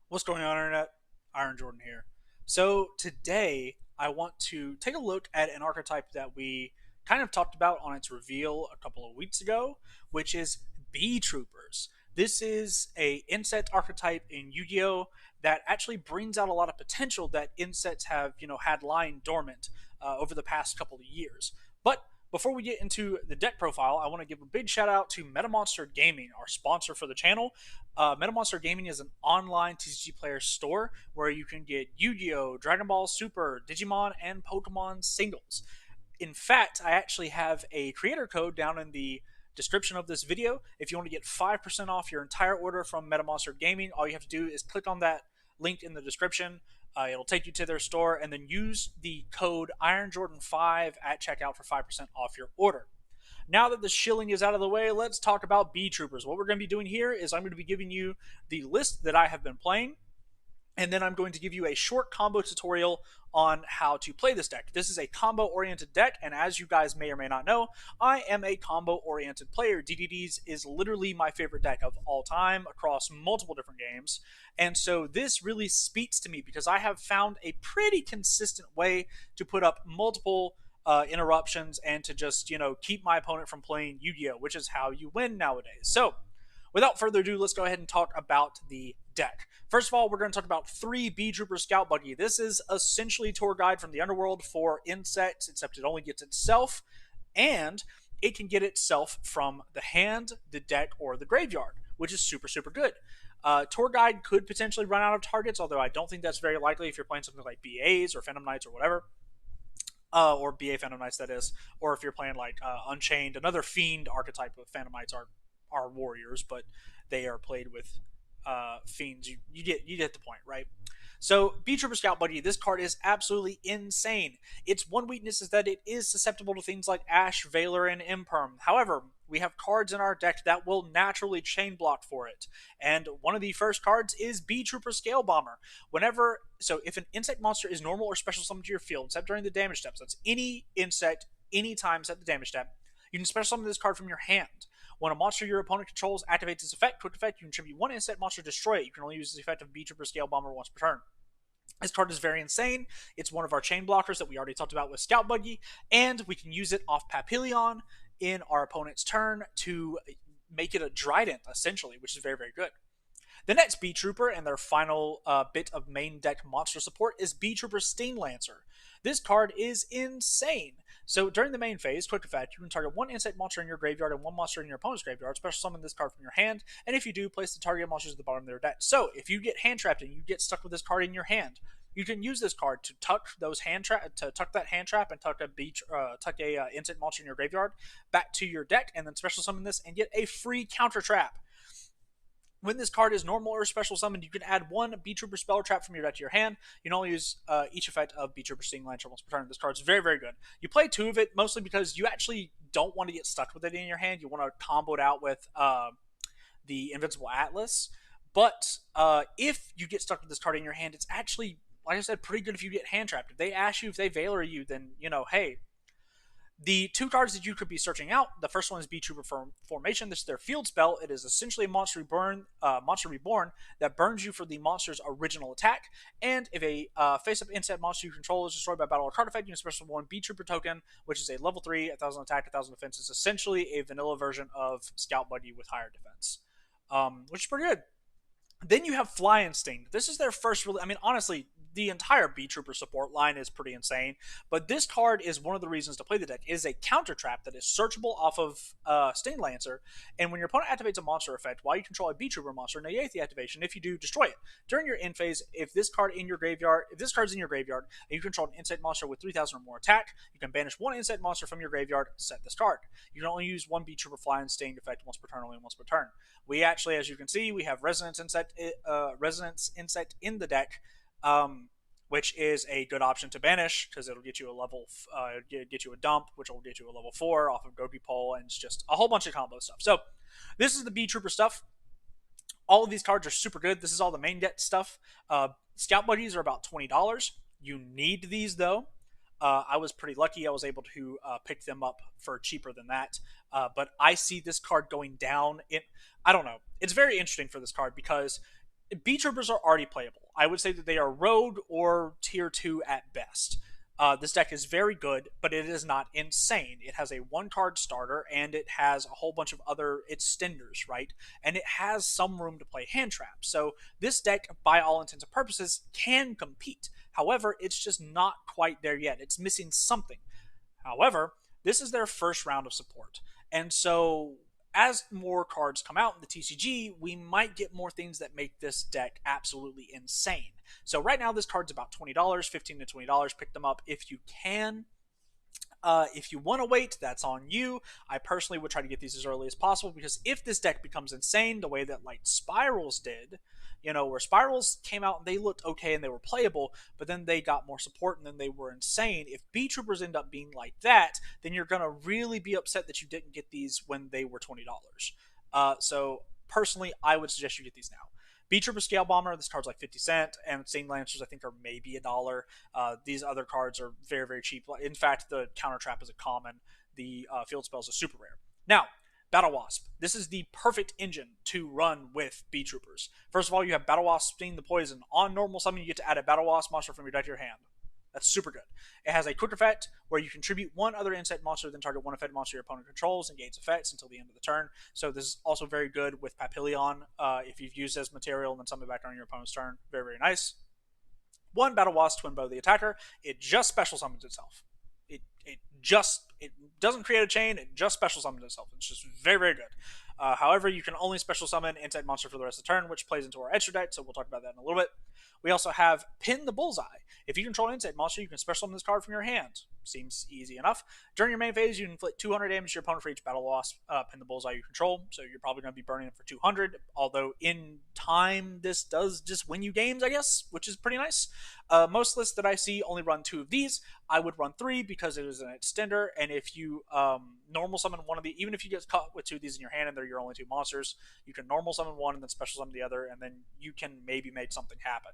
What's going on, Internet? Iron Jordan here. So, today I want to take a look at an archetype that we kind of talked about on its reveal a couple of weeks ago, which is Beetroopers. This is a insect archetype in Yu-Gi-Oh! That actually brings out a lot of potential that insects have, had lying dormant over the past couple of years. But before we get into the deck profile, I want to give a big shout out to MetaMonster Gaming, our sponsor for the channel. MetaMonster Gaming is an online TCG player store where you can get Yu-Gi-Oh, Dragon Ball Super, Digimon, and Pokemon singles. In fact, I actually have a creator code down in the description of this video. If you want to get 5% off your entire order from MetaMonster Gaming, all you have to do is click on that link in the description. It'll take you to their store, and then use the code IronJordan5 at checkout for 5% off your order. Now that the shilling is out of the way, let's talk about Beetroopers. What we're going to be doing here is I'm going to be giving you the list that I have been playing, and then I'm going to give you a short combo tutorial on how to play this deck. This is a combo-oriented deck, and as you guys may or may not know, I am a combo-oriented player. DDDs is literally my favorite deck of all time across multiple different games, and so this really speaks to me because I have found a pretty consistent way to put up multiple interruptions and to just, keep my opponent from playing Yu-Gi-Oh!, which is how you win nowadays. So, without further ado, let's go ahead and talk about the deck. First of all, we're going to talk about 3 Beetrooper Scout Buggy. This is essentially Tour Guide from the Underworld for insects, except it only gets itself, and it can get itself from the hand, the deck, or the graveyard, which is super, super good. Tour Guide could potentially run out of targets, although I don't think that's very likely if you're playing something like BAs or Phantom Knights or whatever. Or BA Phantom Knights, that is, or if you're playing like Unchained, another Fiend archetype of Phantom Knights are warriors, but they are played with fiends. You get the point, right? So, Beetrooper Scout Buddy, this card is absolutely insane. Its one weakness is that it is susceptible to things like Ash, Valor, and Imperm. However, we have cards in our deck that will naturally chain block for it. And one of the first cards is Beetrooper Scale Bomber. If an insect monster is normal or special summoned to your field, except during the damage steps, that's any insect, anytime set the damage step, you can special summon this card from your hand. When a monster your opponent controls activates its effect, quick effect, you contribute 1 insect monster, destroy it. You can only use the effect of Beetrooper Scale Bomber once per turn. This card is very insane. It's one of our chain blockers that we already talked about with Scout Buggy, and we can use it off Papillion in our opponent's turn to make it a Trident, essentially, which is very, very good. The next Beetrooper and their final bit of main deck monster support is Beetrooper Sting Lancer. This card is insane. So during the main phase, quick effect, you can target 1 insect monster in your graveyard and 1 monster in your opponent's graveyard, special summon this card from your hand, and if you do, place the target monsters at the bottom of their deck. So if you get hand trapped and you get stuck with this card in your hand, you can use this card to tuck that hand trap and tuck a insect monster in your graveyard back to your deck, and then special summon this and get a free counter trap. When this card is normal or special summoned, you can add 1 Beetrooper Spell Trap from your deck to your hand. You can only use each effect of Beetrooper Sting Lancer once per turn. This card's very, very good. You play 2 of it mostly because you actually don't want to get stuck with it in your hand. You want to combo it out with the Invincible Atlas. But if you get stuck with this card in your hand, it's actually, like I said, pretty good if you get hand trapped. If they Ash you, if they Valor you, then, hey, the 2 cards that you could be searching out, the first one is Beetrooper Formation. This is their field spell. It is essentially a Monster Reborn that burns you for the monster's original attack. And if a face-up insect monster you control is destroyed by battle or card effect, you can special 1 Beetrooper token, which is a level 3, 1000 attack, 1000 defense. It's essentially a vanilla version of Scout Buddy with higher defense, which is pretty good. Then you have Fly Instinct. This is their first really, honestly, the entire Beetrooper support line is pretty insane, but this card is one of the reasons to play the deck. It is a counter trap that is searchable off of Sting Lancer, and when your opponent activates a monster effect while you control a Beetrooper monster, negate the activation. If you do, destroy it. During your end phase, if this card's in your graveyard, and you control an insect monster with 3000 or more attack, you can banish 1 insect monster from your graveyard, set this card. You can only use 1 Beetrooper Fly and Sting effect once per turn, only once per turn. We actually, as you can see, we have Resonance Insect in the deck, which is a good option to banish because it'll get you get you a dump, which will get you a level 4 off of Gobi Pole, and it's just a whole bunch of combo stuff. So this is the Beetrooper stuff. All of these cards are super good. This is all the main deck stuff. Scout Buddies are about $20. You need these though. I was pretty lucky. I was able to pick them up for cheaper than that. But I see this card going down. I don't know. It's very interesting for this card because Beetroopers are already playable. I would say that they are road or tier 2 at best. This deck is very good, but it is not insane. It has a one card starter and it has a whole bunch of other extenders, right? And it has some room to play hand traps. So this deck, by all intents and purposes, can compete. However, it's just not quite there yet. It's missing something. However, this is their first round of support. And so as more cards come out in the TCG, we might get more things that make this deck absolutely insane. So right now, this card's about $20, $15 to $20. Pick them up if you can. If you want to wait, that's on you. I personally would try to get these as early as possible because if this deck becomes insane the way that like Spirals did, where Spirals came out and they looked okay and they were playable, but then they got more support and then they were insane. If Beetroopers end up being like that, then you're going to really be upset that you didn't get these when they were $20. So personally, I would suggest you get these now. Beetrooper Scale Bomber, this card's like 50 cents, and Insane Lancers I think are maybe $1. These other cards are very, very cheap. In fact, the Counter Trap is a common. The Field Spell is a super rare. Now, Battle Wasp. This is the perfect engine to run with Beetroopers. First of all, you have Battle Wasp Sting the Poison. On normal summon, you get to add a Battle Wasp monster from your deck to your hand. That's super good. It has a quick effect where you contribute one other insect monster, then target one effect monster your opponent controls and gains effects until the end of the turn. So this is also very good with Papillion if you've used as material and then summon it back on your opponent's turn. Very, very nice. One Battle Wasp Twin Bow the attacker. It just special summons itself. It doesn't create a chain. It just special summons itself. It's just very, very good. However, you can only special summon insect monster for the rest of the turn, which plays into our extra deck, so we'll talk about that in a little bit. We also have Pin the Bullseye. If you control an insect monster, you can special summon this card from your hand. Seems easy enough. During your main phase, you inflict 200 damage to your opponent for each Battle Wasp Pin the Bullseye you control, so you're probably going to be burning it for 200, although in time, this does just win you games, I guess, which is pretty nice. Most lists that I see only run 2 of these. I would run 3 because it is an extender, and if you normal summon one of the, even if you get caught with 2 of these in your hand and they're your only 2 monsters, you can normal summon one and then special summon the other, and then you can maybe make something happen.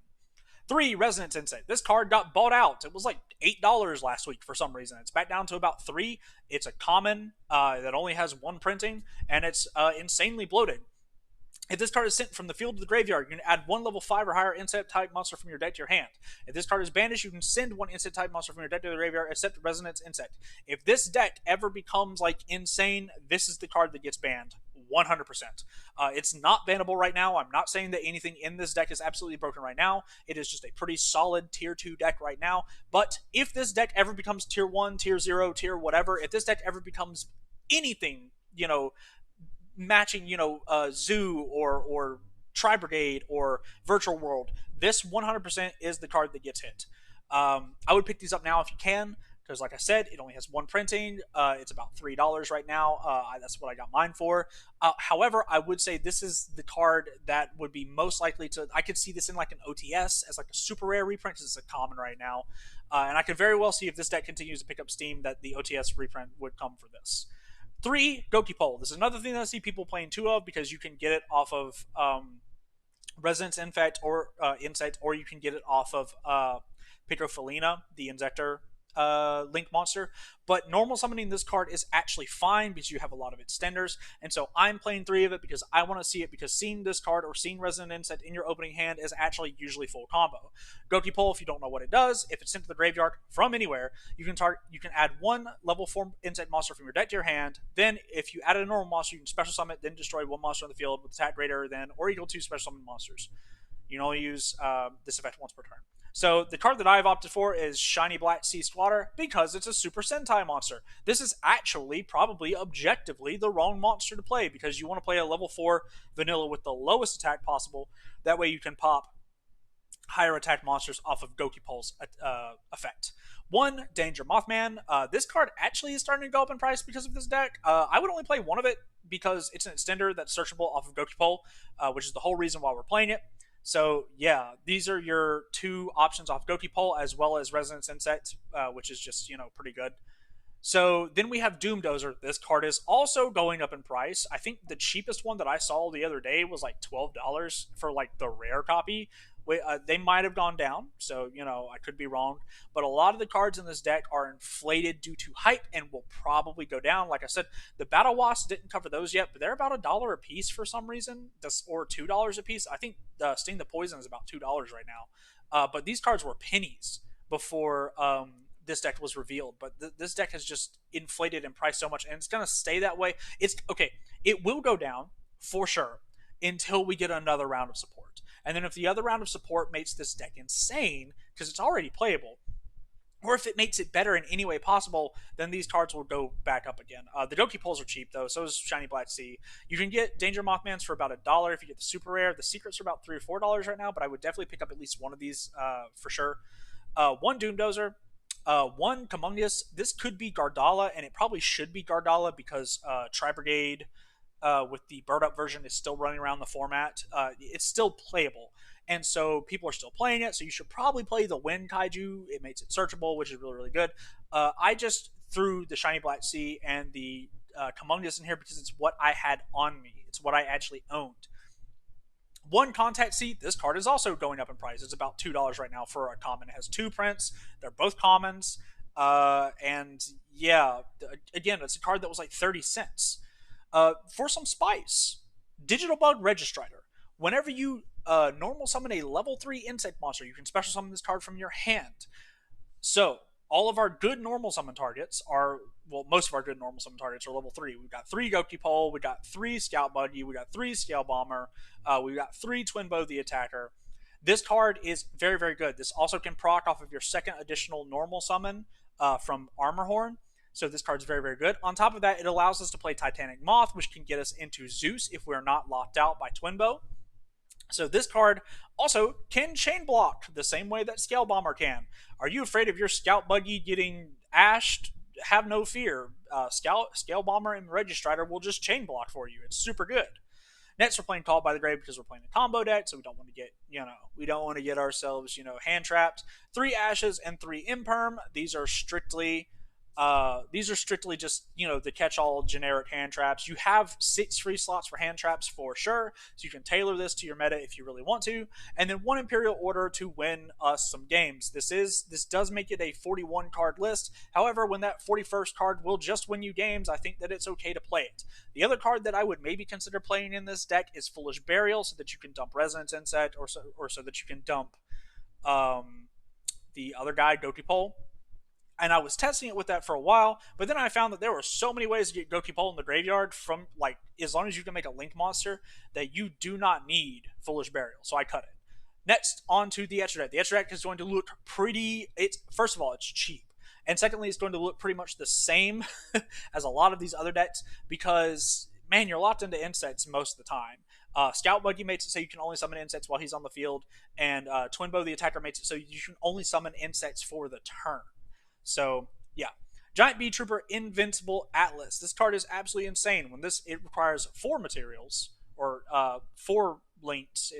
3, Resonance Insight. This card got bought out. It was like $8 last week for some reason. It's back down to about 3. It's a common that only has 1 printing, and it's insanely bloated. If this card is sent from the field to the graveyard, you can add 1 level 5 or higher insect type monster from your deck to your hand. If this card is banished, you can send 1 insect type monster from your deck to the graveyard, except Resonance Insect. If this deck ever becomes like insane, this is the card that gets banned. 100%. It's not bannable right now. I'm not saying that anything in this deck is absolutely broken right now. It is just a pretty solid tier 2 deck right now. But if this deck ever becomes tier 1, tier 0, tier whatever, if this deck ever becomes anything, matching, Zoo or Tri Brigade or Virtual World, this 100% is the card that gets hit. I would pick these up now if you can, because like I said, it only has 1 printing. It's about $3 right now. That's what I got mine for. However, I would say this is the card that would be most likely to, I could see this in like an OTS as like a super rare reprint, because it's a common right now. And I could very well see if this deck continues to pick up steam that the OTS reprint would come for this. 3, Gokipole. This is another thing that I see people playing 2 of, because you can get it off of Resonance Infect or Insect, or you can get it off of Felino, the Insector Link monster. But normal summoning this card is actually fine because you have a lot of extenders, and so I'm playing 3 of it because I want to see it, because seeing this card or seeing Resonant Insect in your opening hand is actually usually full combo. Gokipole, if you don't know what it does, if it's sent to the graveyard from anywhere, you can add 1 level 4 insect monster from your deck to your hand. Then if you add a normal monster, you can special summon it, then destroy 1 monster on the field with attack greater than or equal to special summon monsters. You can only use this effect once per turn. So the card that I've opted for is Shiny Black Sea Squatter, because it's a Super Sentai monster. This is actually probably objectively the wrong monster to play, because you want to play a level 4 vanilla with the lowest attack possible. That way you can pop higher attack monsters off of Gokipole's effect. 1, Danger Mothman. This card actually is starting to go up in price because of this deck. I would only play 1 of it because it's an extender that's searchable off of Gokipole, which is the whole reason why we're playing it. So yeah, these are your 2 options off Gokipole, as well as Resonance Insect, which is just, pretty good. So then we have Doom Dozer. This card is also going up in price. I think the cheapest one that I saw the other day was like $12 for like the rare copy, They might have gone down, so I could be wrong. But a lot of the cards in this deck are inflated due to hype and will probably go down. Like I said, the Battle Wasp didn't cover those yet, but they're about $1 a piece for some reason, or $2 a piece. I think the Sting the Poison is about $2 right now. But these cards were pennies before this deck was revealed. But this deck has just inflated in price so much, and it's going to stay that way. It's okay. It will go down for sure until we get another round of support. And then if the other round of support makes this deck insane, because it's already playable, or if it makes it better in any way possible, then these cards will go back up again. The Doki Poles are cheap, though. So is Shiny Black Sea. You can get Danger Mothmans for about $1 if you get the super rare. The secrets are about $3 or $4 right now, but I would definitely pick up at least one of these for sure. One Doom Dozer, one Comungus. This could be Gardala, and it probably should be Gardala because Tri Brigade with the bird up version is still running around the format. It's still playable. And so people are still playing it, so you should probably play the Wind Kaiju. It makes it searchable, which is really, really good. I just threw the Shiny Black Sea and the Comungus in here because it's what I had on me. It's what I actually owned. One Contact Sea, this card is also going up in price. It's about $2 right now for a common. It has two prints. They're both commons. And yeah, again, it's a card that was like 30 cents. For some spice, Digital Bug Registrator. Whenever you normal summon a level 3 insect monster, you can special summon this card from your hand. So, all of our good normal summon targets are, well, most of our good normal summon targets are level 3. We've got 3 Goki Pole, we got 3 Scout Buggy, we got 3 Scale Bomber, we got 3 Twin Bow the Attacker. This card is very, very good. This also can proc off of your second additional normal summon from Armor Horn. So this card's very, very good. On top of that, it allows us to play Titanic Moth, which can get us into Zeus if we're not locked out by Twin Bow. So this card also can chain block the same way that Scale Bomber can. Are you afraid of your Scout Buggy getting ashed? Have no fear. Scale Bomber and Registrator will just chain block for you. It's super good. Next, we're playing Called by the Grave because we're playing a combo deck, so we don't want to get, we don't want to get ourselves, hand trapped. 3 Ashes and 3 Imperm. These are strictly just, the catch-all generic hand traps. You have 6 free slots for hand traps for sure, so you can tailor this to your meta if you really want to. And then 1 Imperial Order to win us some games. This does make it a 41 card list. However, when that 41st card will just win you games, I think that it's okay to play it. The other card that I would maybe consider playing in this deck is Foolish Burial, so that you can dump Resonance Insect, or so that you can dump the other guy, Goki Pole. And I was testing it with that for a while, but then I found that there were so many ways to get Goki Pole in the graveyard from, as long as you can make a Link monster, that you do not need Foolish Burial, so I cut it. Next, on to the Etcher deck. The Etcher deck is going to look first of all, it's cheap. And secondly, it's going to look pretty much the same as a lot of these other decks because, man, you're locked into insects most of the time. Scout Buggy makes it so you can only summon insects while he's on the field, and Twin Bow the Attacker makes it so you can only summon insects for the turn. So, yeah. Giant Beetrooper Invincible Atlas. This card is absolutely insane. It requires 4 materials, or 4 links,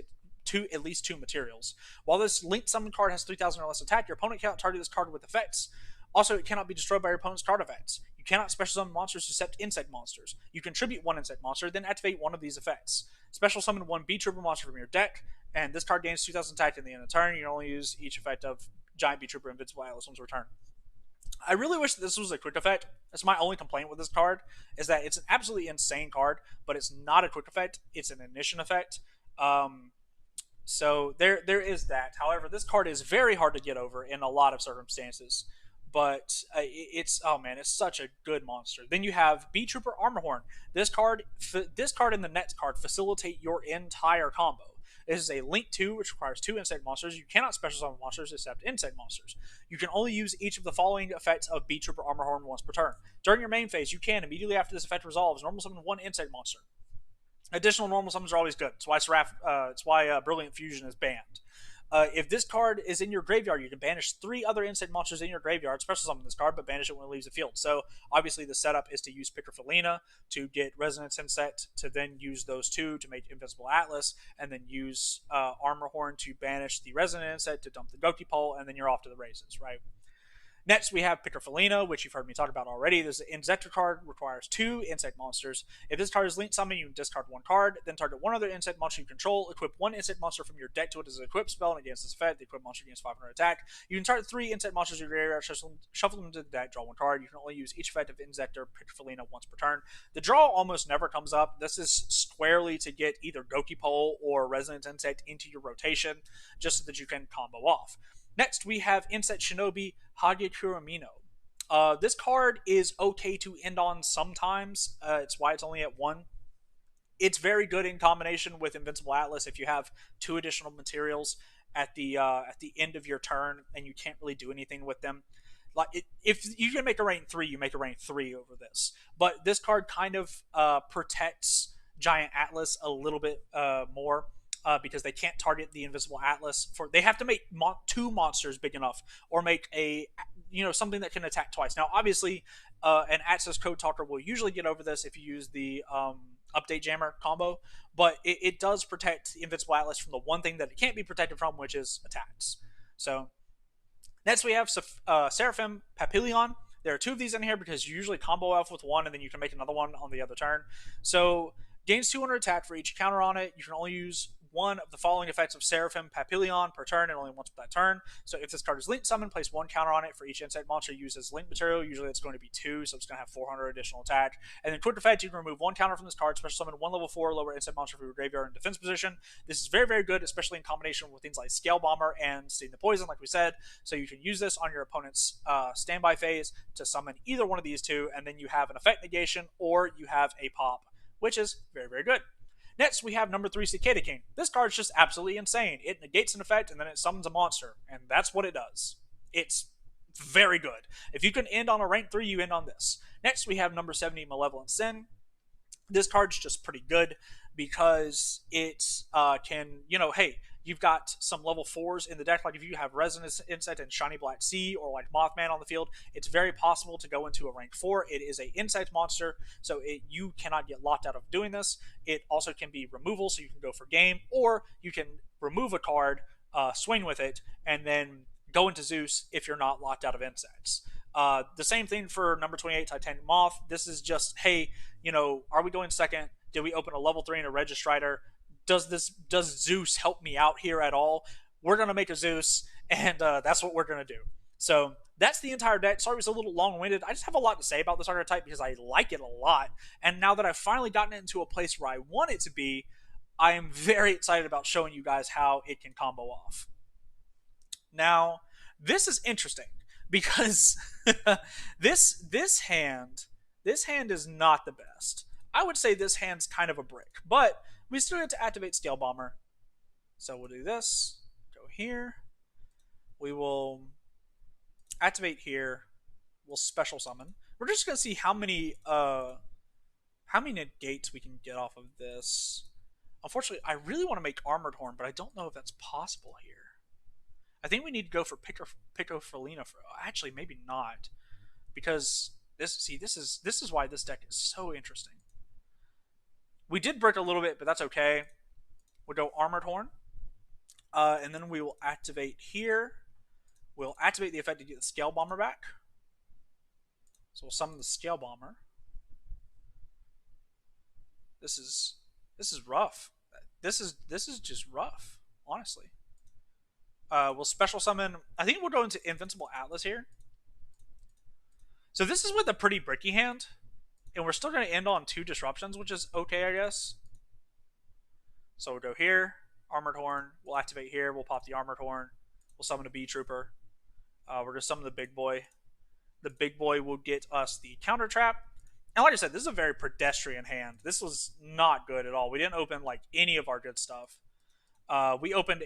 at least 2 materials. While this linked summon card has 3,000 or less attack, your opponent cannot target this card with effects. Also, it cannot be destroyed by your opponent's card effects. You cannot special summon monsters except insect monsters. You contribute 1 insect monster, then activate 1 of these effects. Special summon 1 Beetrooper monster from your deck, and this card gains 2,000 attack at the end of the turn. You can only use each effect of Giant Beetrooper Invincible Atlas once return. I really wish that this was a quick effect. That's my only complaint with this card, is that it's an absolutely insane card, but it's not a quick effect. It's an ignition effect. So there is that. However, this card is very hard to get over in a lot of circumstances. But it's such a good monster. Then you have Beetrooper Armorhorn. This card and the next card facilitate your entire combo. This is a Link 2, which requires 2 insect monsters. You cannot special summon monsters except insect monsters. You can only use each of the following effects of Beetrooper Armorhorn once per turn. During your main phase, you can, immediately after this effect resolves, normal summon 1 insect monster. Additional normal summons are always good. It's why Brilliant Fusion is banned. If this card is in your graveyard, you can banish 3 other insect monsters in your graveyard, special summon this card, but banish it when it leaves the field. So, obviously, the setup is to use Picker Felino to get Resonance Insect, to then use those 2 to make Invincible Atlas, and then use Armorhorn to banish the Resonance Insect to dump the Goki Pole, and then you're off to the races, right? Next, we have Picker Felino, which you've heard me talk about already. This Insector card requires 2 insect monsters. If this card is linked summon, you discard 1 card, then target 1 other insect monster you control. Equip 1 insect monster from your deck to it as an equip spell, and against this effect, the equip monster gains 500 attack. You can target 3 insect monsters in your graveyard, shuffle them to the deck, draw 1 card. You can only use each effect of Insector Picker Felino once per turn. The draw almost never comes up. This is squarely to get either Goki Pole or Resonant Insect into your rotation, just so that you can combo off. Next, we have Insect Shinobi Hagekuramino. This card is okay to end on sometimes. It's why it's only at 1. It's very good in combination with Invincible Atlas if you have 2 additional materials at the end of your turn and you can't really do anything with them. Like if you can make a rank 3, you make a rank 3 over this. But this card kind of protects Giant Atlas a little bit more. Because they can't target the Invisible Atlas they have to make 2 monsters big enough, or make a something that can attack twice. Now, obviously, an Access Code Talker will usually get over this if you use the Update Jammer combo, but it does protect Invincible Atlas from the one thing that it can't be protected from, which is attacks. So next we have Serafim Papillion. There are 2 of these in here because you usually combo off with 1 and then you can make another one on the other turn. So gains 200 attack for each counter on it. You can only use 1 of the following effects of Serafim Papillion per turn, and only once per that turn. So if this card is linked summon, place 1 counter on it for each insect monster used as link material. Usually it's going to be 2, so it's going to have 400 additional attack. And then quick effect, you can remove 1 counter from this card, special summon 1 level 4 lower insect monster from your graveyard in defense position. This is very, very good, especially in combination with things like Scale Bomber and Sting the Poison, like we said. So you can use this on your opponent's standby phase to summon either one of these 2, and then you have an effect negation, or you have a pop, which is very, very good. Next, we have number 3, Cicada King. This card is just absolutely insane. It negates an effect, and then it summons a monster, and that's what it does. It's very good. If you can end on a rank 3, you end on this. Next, we have number 70, Malevolent Sin. This card's just pretty good because it can, hey, you've got some level 4s in the deck. Like if you have Resonance Insect and Shiny Black Sea, or like Mothman on the field, it's very possible to go into a rank 4. It is an insect monster, so you cannot get locked out of doing this. It also can be removal, so you can go for game, or you can remove a card, swing with it, and then go into Zeus if you're not locked out of insects. The same thing for number 28, Titanic Moth. This is just, hey, are we going second? Did we open a level 3 and a Registrator? Does Zeus help me out here at all? We're going to make a Zeus, and that's what we're going to do. So that's the entire deck. Sorry it was a little long-winded. I just have a lot to say about this archetype because I like it a lot. And now that I've finally gotten it into a place where I want it to be, I am very excited about showing you guys how it can combo off. Now, this is interesting because this hand is not the best. I would say this hand's kind of a brick, but we still get to activate Scale Bomber. So we'll do this, go here. We will activate here. We'll special summon. We're just gonna see how many negates we can get off of this. Unfortunately, I really want to make Armored Horn, but I don't know if that's possible here. I think we need to go for Pico Felino. Actually, maybe not, because this is why this deck is so interesting. We did brick a little bit, but that's okay. We'll go Armored Horn, and then we will activate here. We'll activate the effect to get the Scale Bomber back. So we'll summon the Scale Bomber. This is rough. This is just rough, honestly. We'll special summon. I think we'll go into Invincible Atlas here. So this is with a pretty bricky hand, and we're still going to end on 2 disruptions, which is okay, I guess. So we'll go here, Armored Horn. We'll activate here. We'll pop the Armored Horn. We'll summon a Beetrooper. We're going to summon the big boy. The big boy will get us the counter trap. And like I said, this is a very pedestrian hand. This was not good at all. We didn't open like any of our good stuff. We opened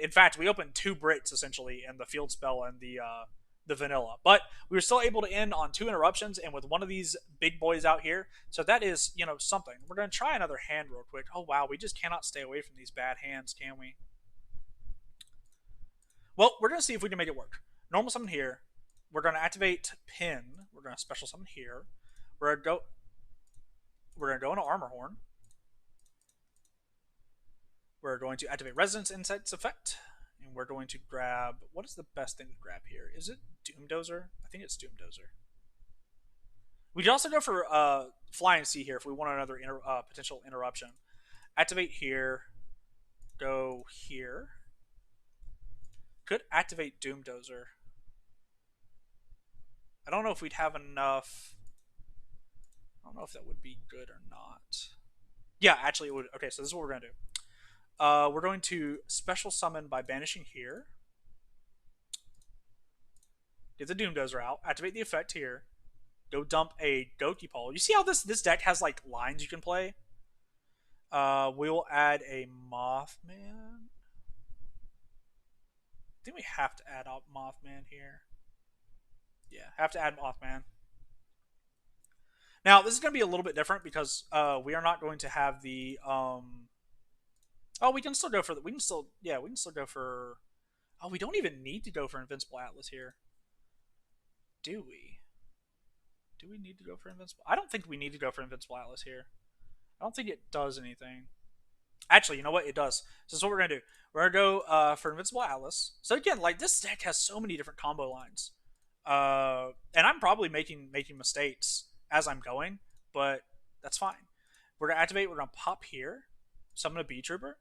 2 bricks essentially, and the field spell and the vanilla. But we were still able to end on 2 interruptions and with one of these big boys out here. So that is, something. We're going to try another hand real quick. Oh, wow. We just cannot stay away from these bad hands, can we? Well, we're going to see if we can make it work. Normal summon here. We're going to activate Pin. We're going to special summon here. We're going to go into Armor Horn. We're going to activate Resonance Insect's effect. And And we're going to grab, what is the best thing to grab here? Is it Doom Dozer? I think it's Doom Dozer. We could also go for Fly and See here if we want another potential interruption. Activate here. Go here. Could activate Doom Dozer. I don't know if we'd have enough. I don't know if that would be good or not. Yeah, actually it would. Okay, so this is what we're going to do. We're going to special summon by banishing here. Get the Doom Dozer out. Activate the effect here. Go dump a Gokipole. You see how this deck has like lines you can play? We will add a Mothman. I think we have to add up Mothman here. Yeah, have to add Mothman. Now this is going to be a little bit different because we are not going to have the. Oh, we can still go for the. We can still go for. Oh, we don't even need to go for Invincible Atlas here. Do we? Do we need to go for Invincible? I don't think we need to go for Invincible Atlas here. I don't think it does anything. Actually, you know what? It does. So this is what we're going to do. We're going to go for Invincible Atlas. So again, like this deck has so many different combo lines. And I'm probably making mistakes as I'm going, but that's fine. We're going to activate. We're going to pop here. Summon a Beetrooper.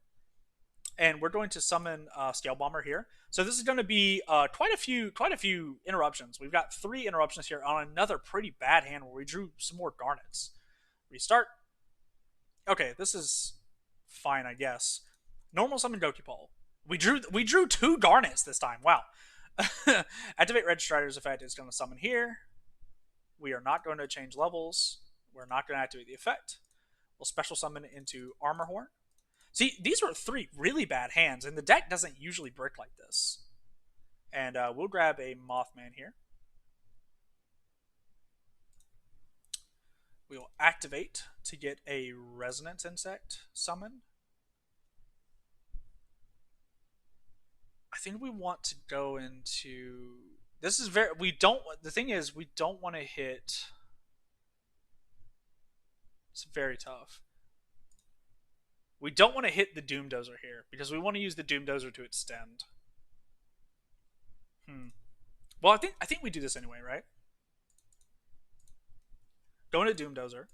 And we're going to summon Scale Bomber here. So this is going to be quite a few interruptions. We've got 3 interruptions here on another pretty bad hand where we drew some more Garnets. Restart. Okay, this is fine, I guess. Normal summon Gokipole. We drew 2 Garnets this time. Wow. Activate Red Strider's effect. It's going to summon here. We are not going to change levels. We're not going to activate the effect. We'll special summon into Armorhorn. See, these were 3 really bad hands, and the deck doesn't usually brick like this. And we'll grab a Mothman here. We will activate to get a Resonance Insect summon. I think we want to go into... This is very... The thing is, we don't want to hit... It's very tough. We don't want to hit the Doom Dozer here because we want to use the Doom Dozer to extend. Well, I think we do this anyway, right? Go into Doom Dozer.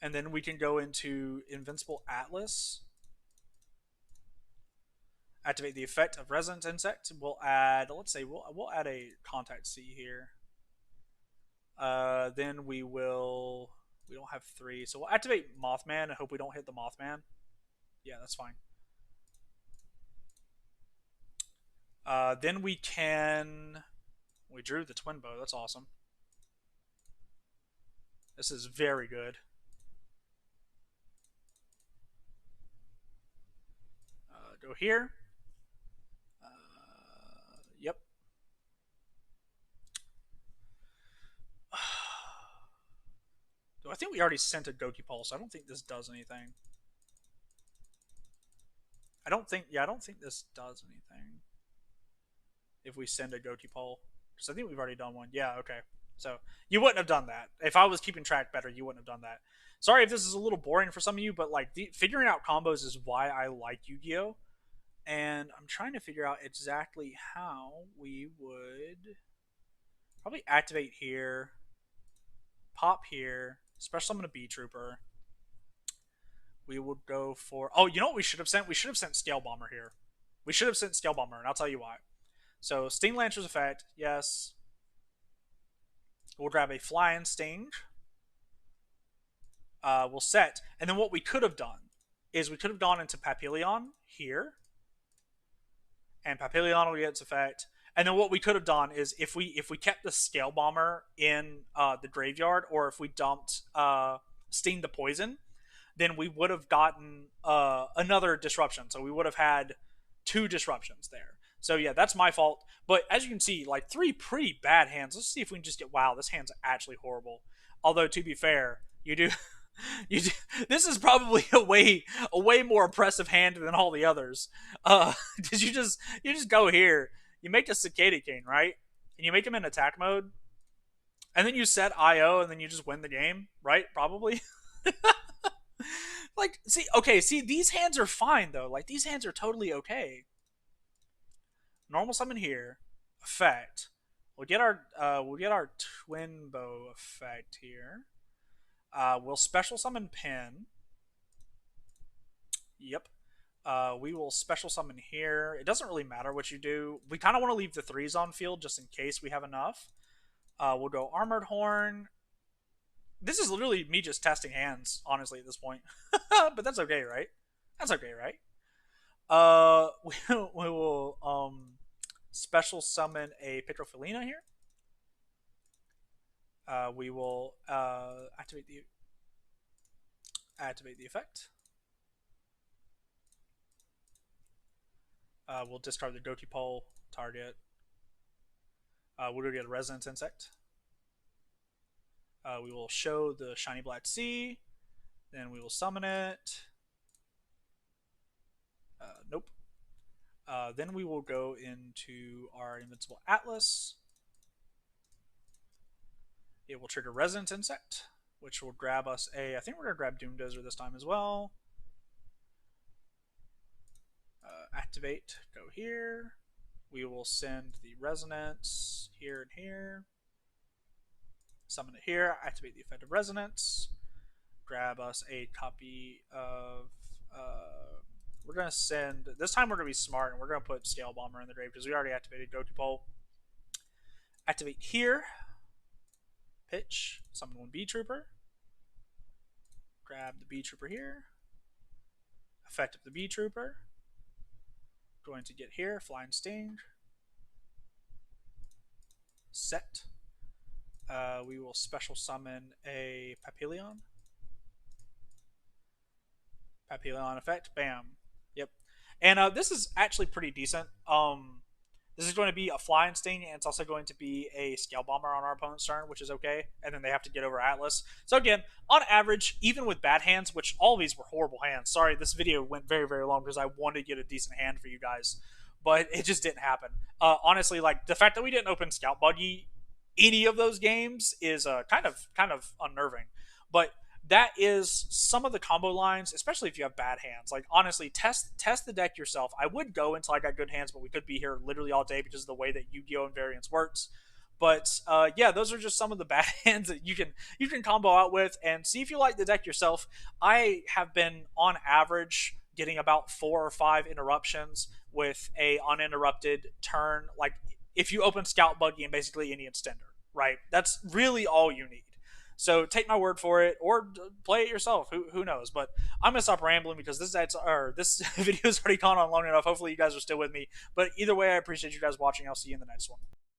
And then we can go into Invincible Atlas. Activate the effect of Resonance Insect. We'll add, let's say, we'll add a Contact C here. Then we will... We don't have 3, so we'll activate Mothman and hope we don't hit the Mothman. Yeah, that's fine. Then we can... We drew the Twin Bow. That's awesome. This is very good. Go here. Yep. I think we already sent a Gokipole, so I don't think this does anything. I don't think this does anything. If we send a Gokipole. Because I think we've already done one. Yeah, okay. So, you wouldn't have done that. If I was keeping track better, you wouldn't have done that. Sorry if this is a little boring for some of you, but like figuring out combos is why I like Yu-Gi-Oh! And I'm trying to figure out exactly how we would probably activate here, pop here, special summon a Beetrooper. We would go for... Oh, you know what we should have sent? We should have sent Scale Bomber here. We should have sent Scale Bomber, and I'll tell you why. So, Sting Lancer's effect, yes. We'll grab a Fly and Sting. We'll set. And then what we could have done is we could have gone into Papillion here. And Papillion will get its effect. And then what we could have done is if we kept the Scale Bomber in the graveyard, or if we dumped Sting the Poison, then we would have gotten another disruption. So we would have had 2 disruptions there. So yeah, that's my fault. But as you can see, like 3 pretty bad hands. Let's see if we can just get... Wow, this hand's actually horrible. Although to be fair, you do... This is probably a way more oppressive hand than all the others. Because you just go here. You make a Cicada King, right? And you make him in attack mode. And then you set IO and then you just win the game, right? Probably. Like, see, these hands are fine, though. Like, these hands are totally okay. Normal summon here. Effect. We'll get our twin bow effect here. We'll special summon Pin. Yep. We will special summon here. It doesn't really matter what you do. We kind of want to leave the threes on field just in case we have enough. We'll go Armored Horn. This is literally me just testing hands, honestly, at this point. But that's okay, right? That's okay, right? We will special summon a Felino here. We will activate the effect. We'll discard the Goatee Pole target. We'll get a Resonance Insect. We will show the Shiny Black Sea. Then we will summon it. Nope. Then we will go into our Invincible Atlas. It will trigger Resonance Insect, which will grab us I think we're going to grab Doom Dozer this time as well. Activate, go here. We will send the Resonance here and here. Summon it here, activate the effect of Resonance. Grab us a copy of... we're going to send... This time we're going to be smart, and we're going to put Scale Bomber in the grave, because we already activated Goatee Pole. Activate here. Pitch. Summon one Beetrooper. Grab the Beetrooper here. Effect of the Beetrooper. Going to get here, Flying Sting. Set. We will special summon a Papillion. Papillion effect, bam. Yep. And this is actually pretty decent. This is going to be a Flying Sting, and it's also going to be a Scale Bomber on our opponent's turn, which is okay. And then they have to get over Atlas. So again, on average, even with bad hands, which all of these were horrible hands. Sorry, this video went very, very long because I wanted to get a decent hand for you guys. But it just didn't happen. Honestly, like, the fact that we didn't open Scout Buggy any of those games is kind of unnerving. But that is some of the combo lines, especially if you have bad hands. Like, honestly, test the deck yourself. I would go until I got good hands, but we could be here literally all day because of the way that Yu-Gi-Oh! Invariance works. But yeah, those are just some of the bad hands that you can combo out with, and see if you like the deck yourself. I have been on average getting about 4 or 5 interruptions with a uninterrupted turn. Like, if you open Scout Buggy and basically any extender, right? That's really all you need. So take my word for it, or play it yourself. Who knows? But I'm gonna stop rambling because this video's already gone on long enough. Hopefully you guys are still with me. But either way, I appreciate you guys watching. I'll see you in the next one.